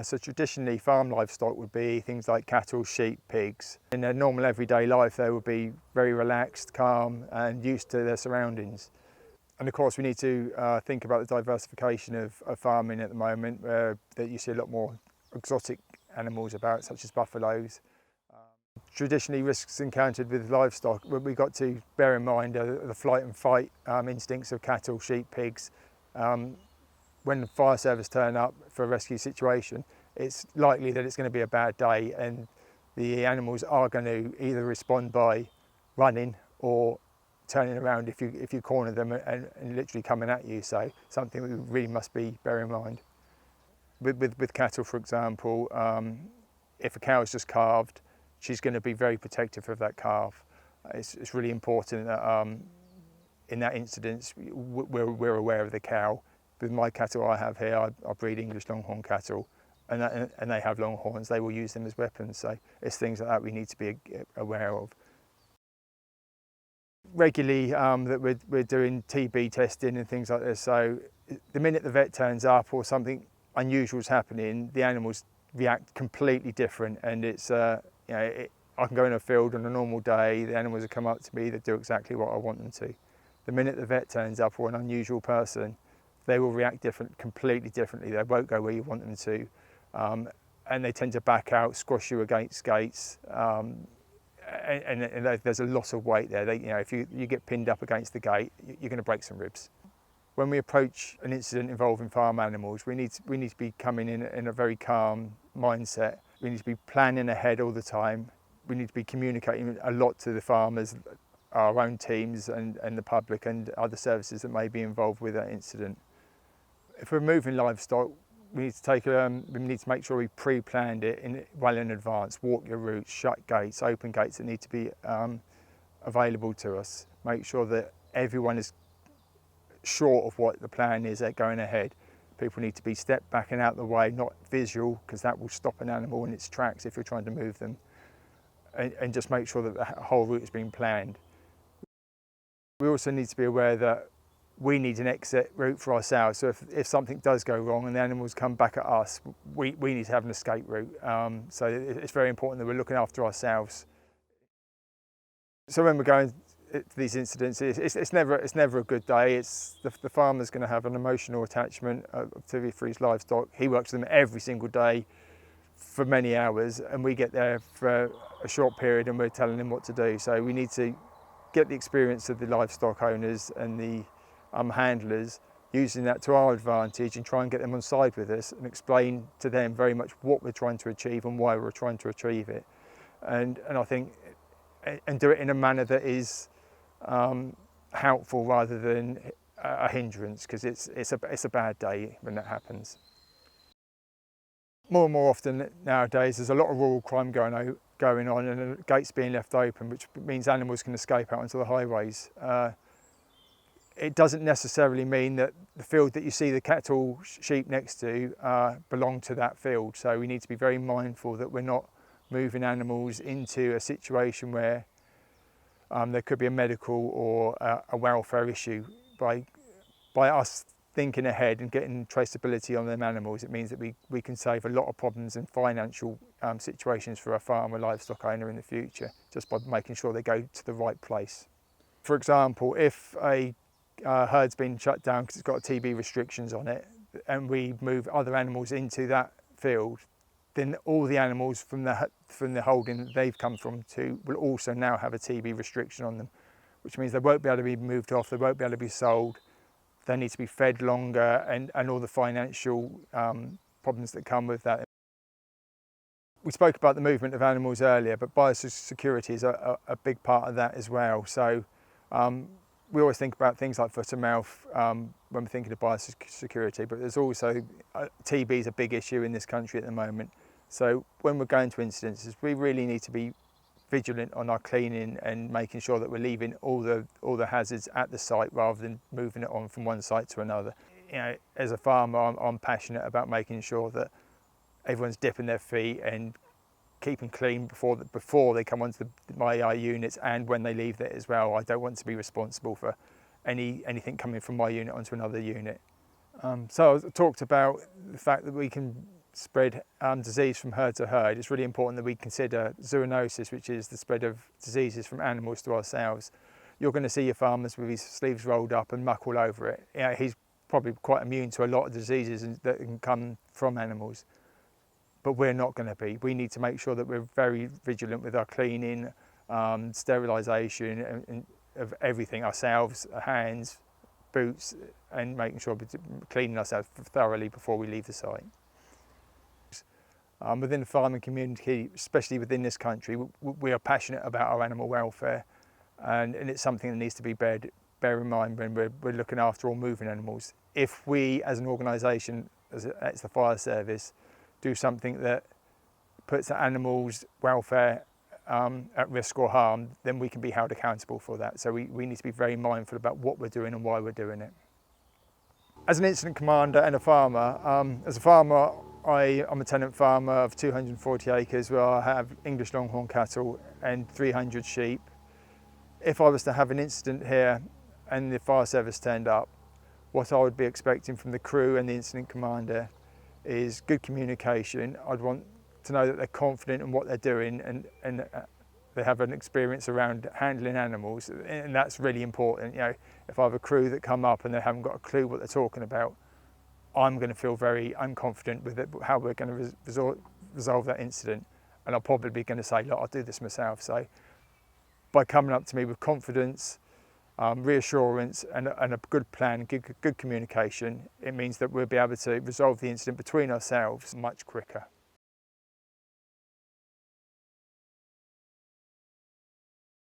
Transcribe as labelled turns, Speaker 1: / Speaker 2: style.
Speaker 1: So traditionally farm livestock would be things like cattle, sheep, pigs. In their normal everyday life they would be very relaxed, calm and used to their surroundings. And of course we need to think about the diversification of farming at the moment, where that you see a lot more exotic animals about, such as buffaloes. Traditionally risks encountered with livestock, we've got to bear in mind the flight and fight instincts of cattle, sheep, pigs. When the fire service turn up for a rescue situation, it's likely that it's going to be a bad day and the animals are going to either respond by running or turning around if you corner them and literally coming at you. So something we really must be bear in mind. With cattle, for example, if a cow is just calved, she's going to be very protective of that calf. It's really important that in that instance we're aware of the cow. With my cattle I have here, I breed English Longhorn cattle, and they have long horns. They will use them as weapons. So it's things like that we need to be aware of. Regularly that we're doing TB testing and things like this. So the minute the vet turns up or something unusual is happening, the animals react completely different. And it's I can go in a field on a normal day, the animals will come up to me, they do exactly what I want them to. The minute the vet turns up or an unusual person, they will react completely differently. They won't go where you want them to, and they tend to back out, squash you against gates, and there's a lot of weight there. If you get pinned up against the gate, you're going to break some ribs. When we approach an incident involving farm animals, we need to be coming in a very calm mindset. We need to be planning ahead all the time. We need to be communicating a lot to the farmers, our own teams and the public and other services that may be involved with that incident. If we're moving livestock, we need to make sure we pre-planned it well in advance. Walk your routes, shut gates, open gates that need to be available to us. Make sure that everyone is sure of what the plan is going ahead. People need to be stepped back and out of the way, not visual, because that will stop an animal in its tracks if you're trying to move them. And just make sure that the whole route has been planned. We also need to be aware that we need an exit route for ourselves. So if something does go wrong and the animals come back at us, we need to have an escape route. So it's very important that we're looking after ourselves. So when we're going to these incidents, it's never a good day. It's the farmer's going to have an emotional attachment to his livestock. He works with them every single day for many hours, and we get there for a short period and we're telling him what to do. So we need to get the experience of the livestock owners and the handlers, using that to our advantage and try and get them on side with us and explain to them very much what we're trying to achieve and why we're trying to achieve it. And I think, and do it in a manner that is helpful rather than a hindrance, because it's a bad day when that happens. More and more often nowadays there's a lot of rural crime going on and gates being left open, which means animals can escape out onto the highways. It doesn't necessarily mean that the field that you see the cattle, sheep next to belong to that field. So we need to be very mindful that we're not moving animals into a situation where there could be a medical or a welfare issue. By us thinking ahead and getting traceability on them animals, it means that we can save a lot of problems and financial situations for a farmer livestock owner in the future, just by making sure they go to the right place. For example, if a herd's been shut down because it's got TB restrictions on it, and we move other animals into that field, then all the animals from the holding that they've come from to will also now have a TB restriction on them, which means they won't be able to be moved off, they won't be able to be sold, they need to be fed longer, and all the financial problems that come with that. We spoke about the movement of animals earlier, but biosecurity is a big part of that as well. So we always think about things like foot and mouth when we're thinking of biosecurity, but there's also TB is a big issue in this country at the moment. So when we're going to incidences, we really need to be vigilant on our cleaning and making sure that we're leaving all the hazards at the site rather than moving it on from one site to another. As a farmer, I'm passionate about making sure that everyone's dipping their feet and keeping clean before they come onto my units, and when they leave it as well. I don't want to be responsible for anything coming from my unit onto another unit. So I talked about the fact that we can spread disease from herd to herd, it's really important that we consider zoonosis, which is the spread of diseases from animals to ourselves. You're going to see your farmers with his sleeves rolled up and muck all over it. He's probably quite immune to a lot of diseases that can come from animals, but we're not going to be. We need to make sure that we're very vigilant with our cleaning, sterilisation of everything, ourselves, our hands, boots, and making sure we're cleaning ourselves thoroughly before we leave the site. Within the farming community, especially within this country, we are passionate about our animal welfare, and it's something that needs to be bear in mind when we're looking after or moving animals. If we as an organisation, as the fire service, do something that puts the animals' welfare at risk or harm, then we can be held accountable for that. So we need to be very mindful about what we're doing and why we're doing it. As an incident commander and a farmer, as a farmer, I'm a tenant farmer of 240 acres where I have English longhorn cattle and 300 sheep. If I was to have an incident here and the fire service turned up, what I would be expecting from the crew and the incident commander is good communication. I'd want to know that they're confident in what they're doing and they have an experience around handling animals, and that's really important. If I have a crew that come up and they haven't got a clue what they're talking about, I'm going to feel very unconfident with how we're going to resolve that incident, and I'm probably going to say, look, I'll do this myself. So by coming up to me with confidence, reassurance and a good plan, good communication, it means that we'll be able to resolve the incident between ourselves much quicker.